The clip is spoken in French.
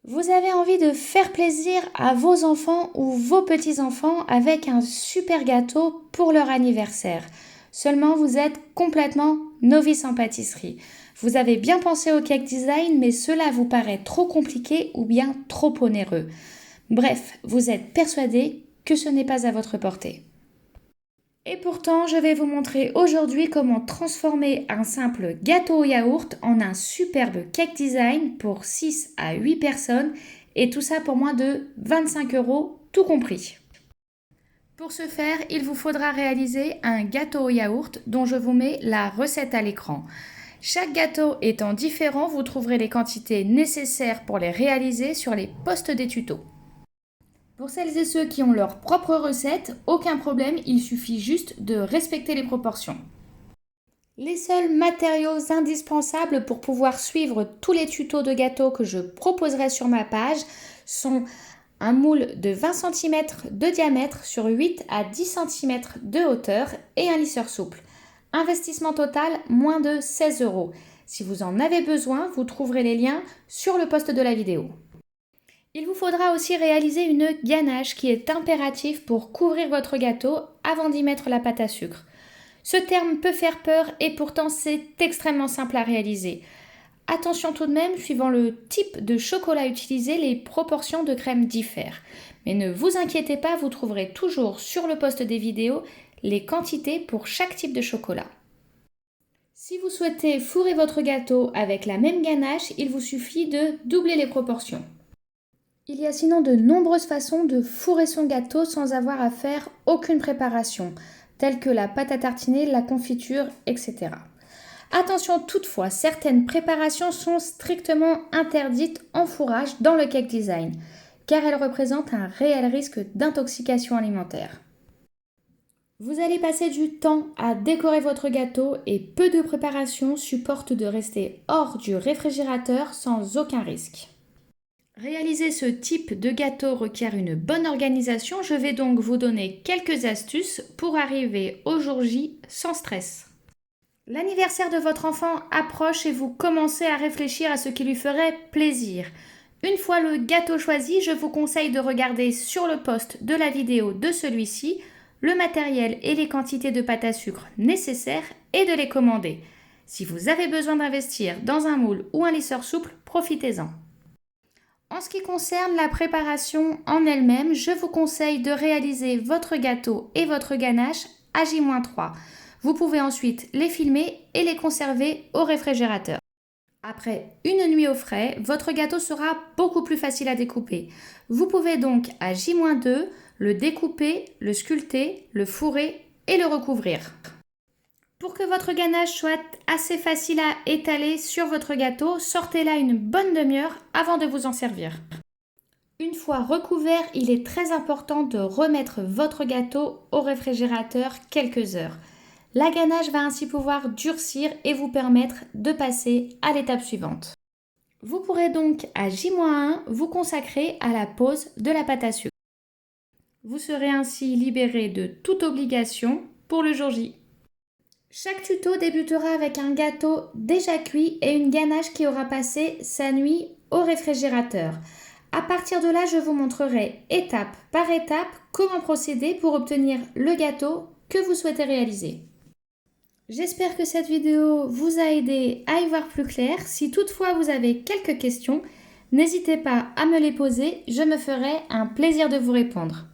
Vous avez envie de faire plaisir à vos enfants ou vos petits-enfants avec un super gâteau pour leur anniversaire. Seulement, vous êtes complètement novice en pâtisserie. Vous avez bien pensé au cake design, mais cela vous paraît trop compliqué ou bien trop onéreux. Bref, vous êtes persuadé que ce n'est pas à votre portée. Et pourtant, je vais vous montrer aujourd'hui comment transformer un simple gâteau au yaourt en un superbe cake design pour 6 à 8 personnes et tout ça pour moins de 25 euros, tout compris. Pour ce faire, il vous faudra réaliser un gâteau au yaourt dont je vous mets la recette à l'écran. Chaque gâteau étant différent, vous trouverez les quantités nécessaires pour les réaliser sur les posts des tutos. Pour celles et ceux qui ont leur propre recette, aucun problème, il suffit juste de respecter les proportions. Les seuls matériaux indispensables pour pouvoir suivre tous les tutos de gâteaux que je proposerai sur ma page sont un moule de 20 cm de diamètre sur 8 à 10 cm de hauteur et un lisseur souple. Investissement total, moins de 16 euros. Si vous en avez besoin, vous trouverez les liens sur le post de la vidéo. Il vous faudra aussi réaliser une ganache qui est impérative pour couvrir votre gâteau avant d'y mettre la pâte à sucre. Ce terme peut faire peur et pourtant c'est extrêmement simple à réaliser. Attention tout de même, suivant le type de chocolat utilisé, les proportions de crème diffèrent. Mais ne vous inquiétez pas, vous trouverez toujours sur le post des vidéos les quantités pour chaque type de chocolat. Si vous souhaitez fourrer votre gâteau avec la même ganache, il vous suffit de doubler les proportions. Il y a sinon de nombreuses façons de fourrer son gâteau sans avoir à faire aucune préparation, telles que la pâte à tartiner, la confiture, etc. Attention toutefois, certaines préparations sont strictement interdites en fourrage dans le cake design, car elles représentent un réel risque d'intoxication alimentaire. Vous allez passer du temps à décorer votre gâteau et peu de préparations supportent de rester hors du réfrigérateur sans aucun risque. Réaliser ce type de gâteau requiert une bonne organisation, je vais donc vous donner quelques astuces pour arriver au jour J sans stress. L'anniversaire de votre enfant approche et vous commencez à réfléchir à ce qui lui ferait plaisir. Une fois le gâteau choisi, je vous conseille de regarder sur le post de la vidéo de celui-ci le matériel et les quantités de pâte à sucre nécessaires et de les commander. Si vous avez besoin d'investir dans un moule ou un lisseur souple, profitez-en. En ce qui concerne la préparation en elle-même, je vous conseille de réaliser votre gâteau et votre ganache à J-3. Vous pouvez ensuite les filmer et les conserver au réfrigérateur. Après une nuit au frais, votre gâteau sera beaucoup plus facile à découper. Vous pouvez donc à J-2 le découper, le sculpter, le fourrer et le recouvrir. Pour que votre ganache soit assez facile à étaler sur votre gâteau, sortez-la une bonne demi-heure avant de vous en servir. Une fois recouvert, il est très important de remettre votre gâteau au réfrigérateur quelques heures. La ganache va ainsi pouvoir durcir et vous permettre de passer à l'étape suivante. Vous pourrez donc à J-1 vous consacrer à la pose de la pâte à sucre. Vous serez ainsi libéré de toute obligation pour le jour J. Chaque tuto débutera avec un gâteau déjà cuit et une ganache qui aura passé sa nuit au réfrigérateur. À partir de là, je vous montrerai étape par étape comment procéder pour obtenir le gâteau que vous souhaitez réaliser. J'espère que cette vidéo vous a aidé à y voir plus clair. Si toutefois vous avez quelques questions, n'hésitez pas à me les poser, je me ferai un plaisir de vous répondre.